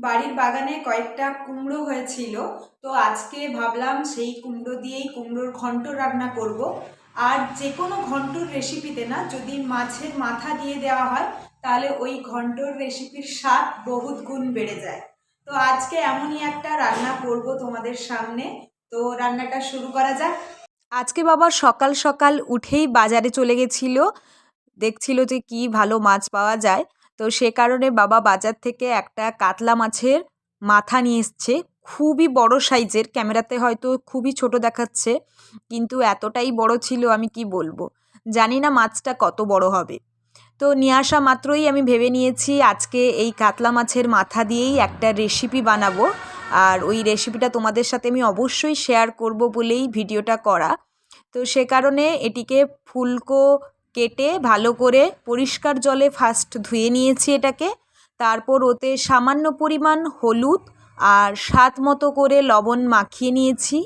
বাড়ির বাগানে কয়েকটা কুমড়ো হয়েছিল, তো আজকে ভাবলাম সেই কুমড়ো দিয়েই কুমড়োর ঘন্ট রান্না করব। আর যে কোনো ঘন্টর রেসিপিতে না যদি মাছের মাথা দিয়ে দেওয়া হয় তাহলে ওই ঘন্টর রেসিপির স্বাদ বহুত গুণ বেড়ে যায়। তো আজকে এমনই একটা রান্না করব তোমাদের সামনে। তো রান্নাটা শুরু করা যাক। আজকে বাবা সকাল সকাল উঠেই বাজারে চলে গেছিল, দেখছিল যে কি ভালো মাছ পাওয়া যায়। তো সে কারণে বাবা বাজার থেকে একটা কাতলা মাছের মাথা নিয়ে এসছে। খুবই বড় সাইজের, ক্যামেরাতে হয়তো খুবই ছোট দেখাচ্ছে, কিন্তু এতটাই বড় ছিল আমি কি বলবো। জানি না মাছটা কত বড় হবে। তো নিয়ে আসা মাত্রই আমি ভেবে নিয়েছি আজকে এই কাতলা মাছের মাথা দিয়েই একটা রেসিপি বানাবো। আর ওই রেসিপিটা তোমাদের সাথে আমি অবশ্যই শেয়ার করব বলেই ভিডিওটা করা। তো সে কারণে এটিকে ফুলকো কেটে ভালো করে পরিষ্কার জলে ফার্স্ট ধুয়ে নিয়েছি এটাকে। তারপর ওতে সামান্য পরিমাণ হলুদ আর স্বাদ মতো করে লবণ মাখিয়ে নিয়েছি,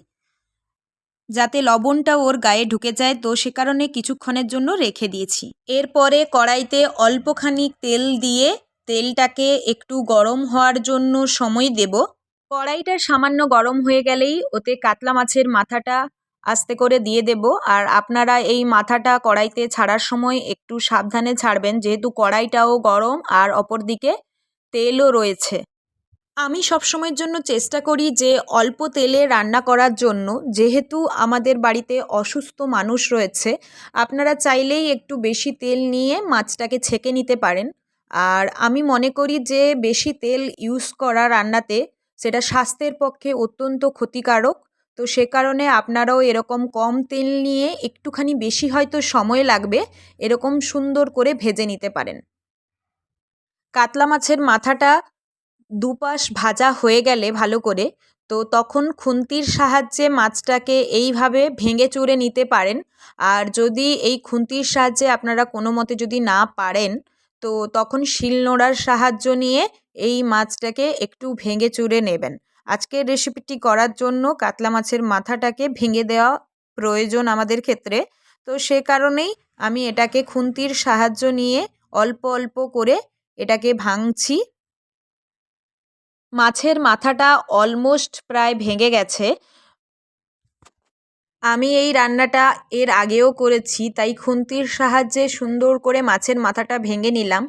যাতে লবণটা ওর গায়ে ঢুকে যায়। তো সে কারণে কিছুক্ষণের জন্য রেখে দিয়েছি। এরপরে কড়াইতে অল্পখানি তেল দিয়ে তেলটাকে একটু গরম হওয়ার জন্য সময় দেব। কড়াইটা সামান্য গরম হয়ে গেলেই ওতে কাতলা মাছের মাথাটা আস্তে করে দিয়ে দেব। আর আপনারা এই মাথাটা কড়াইতে ছাড়ার সময় একটু সাবধানে ছাড়বেন, যেহেতু কড়াইটাও গরম আর অপরদিকে তেলও রয়েছে। আমি সবসময়ের জন্য চেষ্টা করি যে অল্প তেলে রান্না করার জন্য, যেহেতু আমাদের বাড়িতে অসুস্থ মানুষ রয়েছে। আপনারা চাইলেই একটু বেশি তেল নিয়ে মাছটাকে ছেঁকে নিতে পারেন। আর আমি মনে করি যে বেশি তেল ইউজ করা রান্নাতে সেটা স্বাস্থ্যের পক্ষে অত্যন্ত ক্ষতিকারক। তো সে কারণে আপনারাও এরকম কম তেল নিয়ে একটুখানি বেশি হয়তো সময় লাগবে এরকম সুন্দর করে ভেজে নিতে পারেন। কাতলা মাছের মাথাটা দুপাশ ভাজা হয়ে গেলে ভালো করে, তো তখন খুন্তির সাহায্যে মাছটাকে এইভাবে ভেঙে চুরে নিতে পারেন। আর যদি এই খুন্তির সাহায্যে আপনারা কোনো মতে যদি না পারেন, তো তখন শিলনোড়ার সাহায্য নিয়ে এই মাছটাকে একটু ভেঙে চুরে নেবেন। আজকের রেসিপিটি করার জন্য কাতলা মাছের মাথাটাকে ভেঙে দেওয়া প্রয়োজন আমাদের ক্ষেত্রে। তো সে কারণেই আমি এটাকে খুন্তির সাহায্য নিয়ে অল্প অল্প করে এটাকে ভাঙছি। মাছের মাথাটা অলমোস্ট প্রায় ভেঙে গেছে। আমি এই রান্নাটা এর আগেও করেছি, তাই খুন্তির সাহায্যে সুন্দর করে মাছের মাথাটা ভেঙে নিলাম।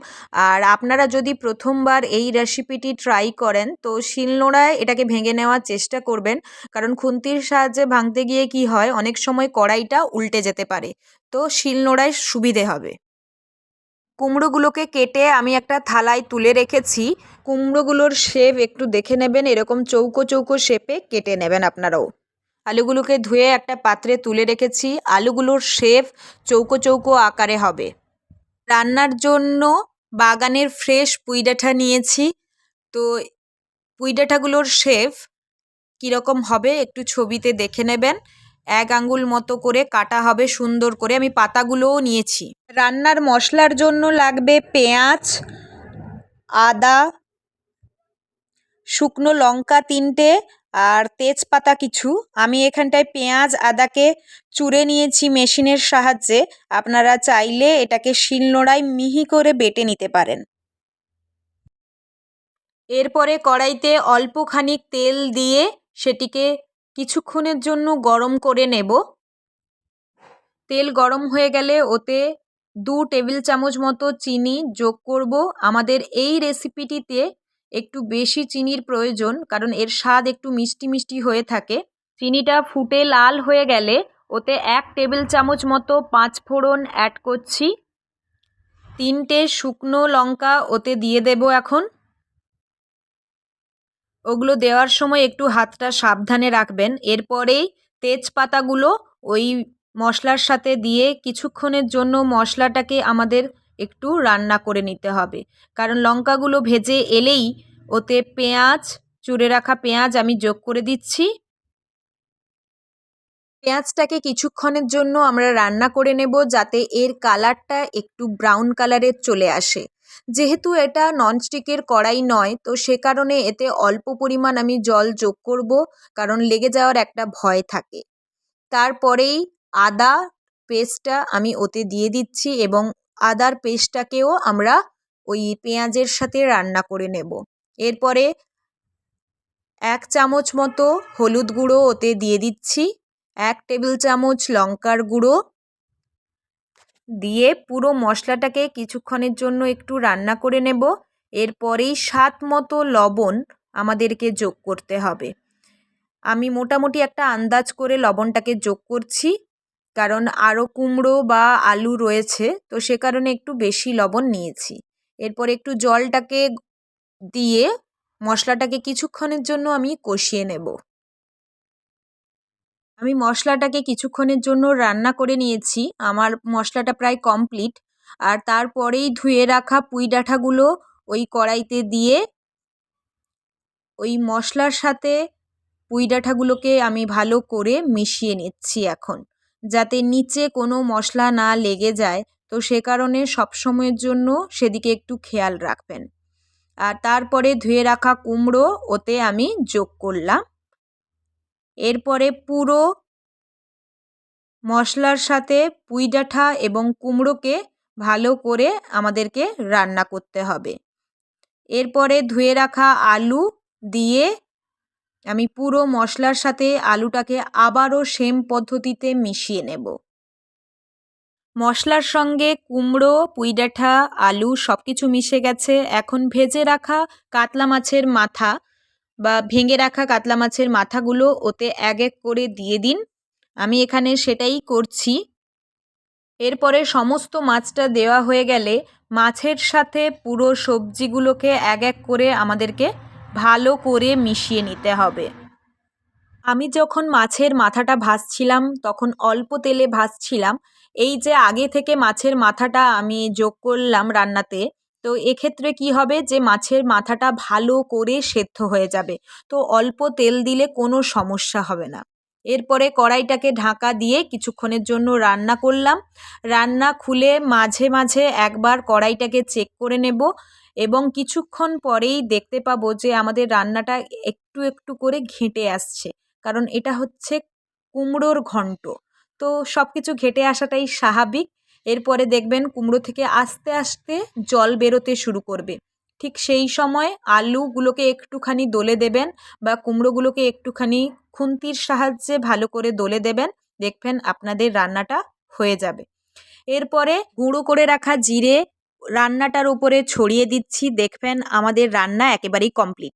আর আপনারা যদি প্রথমবার এই রেসিপিটি ট্রাই করেন তো শিলনোড়ায় এটাকে ভেঙে নেওয়ার চেষ্টা করবেন, কারণ খুন্তির সাহায্যে ভাঙতে গিয়ে কি হয়, অনেক সময় কড়াইটা উল্টে যেতে পারে। তো শিলনোড়ায় সুবিধে হবে। কুমড়োগুলোকে কেটে আমি একটা থালায় তুলে রেখেছি। কুমড়োগুলোর শেপ একটু দেখে নেবেন, এরকম চৌকো চৌকো শেপে কেটে নেবেন আপনারাও। আলুগুলোকে ধুয়ে একটা পাত্রে তুলে রেখেছি। আলুগুলোর শেপ চৌকো চৌকো আকারে হবে। রান্নার জন্য বাগানের ফ্রেশ পুঁইডাঁটা নিয়েছি। তো পুঁইডাঁটাগুলোর শেপ কীরকম হবে একটু ছবিতে দেখে নেবেন। 1 আঙ্গুল মতো করে কাটা হবে সুন্দর করে। আমি পাতাগুলোও নিয়েছি। রান্নার মশলার জন্য লাগবে পেঁয়াজ, আদা, শুকনো লঙ্কা 3টে আর তেজপাতা কিছু। আমি এখানটায় পেঁয়াজ আদাকে চুড়ে নিয়েছি মেশিনের সাহায্যে। আপনারা চাইলে এটাকে শিলনোড়ায় মিহি করে বেটে নিতে পারেন। এরপরে কড়াইতে অল্প খানিক তেল দিয়ে সেটিকে কিছুক্ষণের জন্য গরম করে নেব। তেল গরম হয়ে গেলে ওতে 2 টেবিল চামচ মতো চিনি যোগ করব। আমাদের এই রেসিপিটিতে একটু বেশি চিনির প্রয়োজন, কারণ এর স্বাদ একটু মিষ্টি মিষ্টি হয়ে থাকে। চিনিটা ফুটে লাল হয়ে গেলে ওতে 1 টেবিল চামচ মতো 5 ফোড়ন অ্যাড করছি। 3টে শুকনো লঙ্কা ওতে দিয়ে দেব এখন। ওগুলো দেওয়ার সময় একটু হাতটা সাবধানে রাখবেন। এরপরেই তেজপাতাগুলো ওই মশলার সাথে দিয়ে কিছুক্ষণের জন্য মশলাটাকে আমাদের একটু রান্না করে নিতে হবে, কারণ লঙ্কাগুলো ভেজে এলেই ওতে পেঁয়াজ, চুড়ে রাখা পেঁয়াজ আমি যোগ করে দিচ্ছি। পেঁয়াজটাকে কিছুক্ষণের জন্য আমরা রান্না করে নেব, যাতে এর কালারটা একটু ব্রাউন কালারের চলে আসে। যেহেতু এটা ননস্টিকের কড়াই নয়, তো সে কারণে এতে অল্প পরিমাণ আমি জল যোগ করব, কারণ লেগে যাওয়ার একটা ভয় থাকে। তারপরেই আদা পেস্টটা আমি ওতে দিয়ে দিচ্ছি এবং আদার পেস্টটাকেও আমরা ওই পেঁয়াজের সাথে রান্না করে নেব। এরপরে 1 চামচ মতো হলুদ গুঁড়ো ওতে দিয়ে দিচ্ছি, 1 টেবিল চামচ লঙ্কার গুঁড়ো দিয়ে পুরো মশলাটাকে কিছুক্ষণের জন্য একটু রান্না করে নেব। এরপরেই স্বাদ মতো লবণ আমাদেরকে যোগ করতে হবে। আমি মোটামুটি একটা আন্দাজ করে লবণটাকে যোগ করছি, কারণ আরও কুমড়ো বা আলু রয়েছে, তো সে কারণে একটু বেশি লবণ নিয়েছি। এরপর একটু জলটাকে দিয়ে মশলাটাকে কিছুক্ষণের জন্য আমি কষিয়ে নেব। আমি মশলাটাকে কিছুক্ষণের জন্য রান্না করে নিয়েছি, আমার মশলাটা প্রায় কমপ্লিট। আর তারপরেই ধুয়ে রাখা পুঁই ডাঁটাগুলো ওই কড়াইতে দিয়ে ওই মশলার সাথে পুঁই ডাঁটাগুলোকে আমি ভালো করে মিশিয়ে নিচ্ছি এখন, যাতে নিচে কোনো মশলা না লেগে যায়। তো সে কারণে সবসময়ের জন্য সেদিকে একটু খেয়াল রাখবেন। আর তারপরে ধুয়ে রাখা কুমড়ো ওতে আমি যোগ করলাম। এরপরে পুরো মশলার সাথে পুঁই ডাঁটা এবং কুমড়োকে ভালো করে আমাদেরকে রান্না করতে হবে। এরপরে ধুয়ে রাখা আলু দিয়ে আমি পুরো মশলার সাথে আলুটাকে আবারও সেম পদ্ধতিতে মিশিয়ে নেব। মশলার সঙ্গে কুমড়ো, পুঁই ডাঁটা, আলু সব কিছু মিশে গেছে। এখন ভেজে রাখা কাতলা মাছের মাথা বা ভেঙে রাখা কাতলা মাছের মাথাগুলো ওতে এক এক করে দিয়ে দিন। আমি এখানে সেটাই করছি। এরপরে সমস্ত মাছটা দেওয়া হয়ে গেলে মাছের সাথে পুরো সবজিগুলোকে এক এক করে আমাদেরকে ভালো করে মিশিয়ে নিতে হবে। আমি যখন মাছের মাথাটা ভাজছিলাম তখন অল্প তেলে ভাজছিলাম। এই যে আগে থেকে মাছের মাথাটা আমি যোগ করলাম রান্নাতে, তো এক্ষেত্রে কি হবে যে মাছের মাথাটা ভালো করে সেদ্ধ হয়ে যাবে। তো অল্প তেল দিলে কোনো সমস্যা হবে না। এরপরে কড়াইটাকে ঢাকা দিয়ে কিছুক্ষণের জন্য রান্না করলাম। রান্না খুলে মাঝে মাঝে একবার কড়াইটাকে চেক করে নেব এবং কিছুক্ষণ পরেই দেখতে পাবো যে আমাদের রান্নাটা একটু একটু করে ঘেঁটে আসছে, কারণ এটা হচ্ছে কুমড়োর ঘন্ট। তো সব কিছু ঘেঁটে আসাটাই স্বাভাবিক। এরপরে দেখবেন কুমড়ো থেকে আস্তে আস্তে জল বেরোতে শুরু করবে। ঠিক সেই সময় আলুগুলোকে একটুখানি দলে দেবেন বা কুমড়োগুলোকে একটুখানি খুন্তির সাহায্যে ভালো করে দলে দেবেন। দেখবেন আপনাদের রান্নাটা হয়ে যাবে। এরপরে গুঁড়ো করে রাখা জিরে রান্নাটার উপরে ছড়িয়ে দিচ্ছি। দেখবেন আমাদের রান্না একেবারেই কমপ্লিট।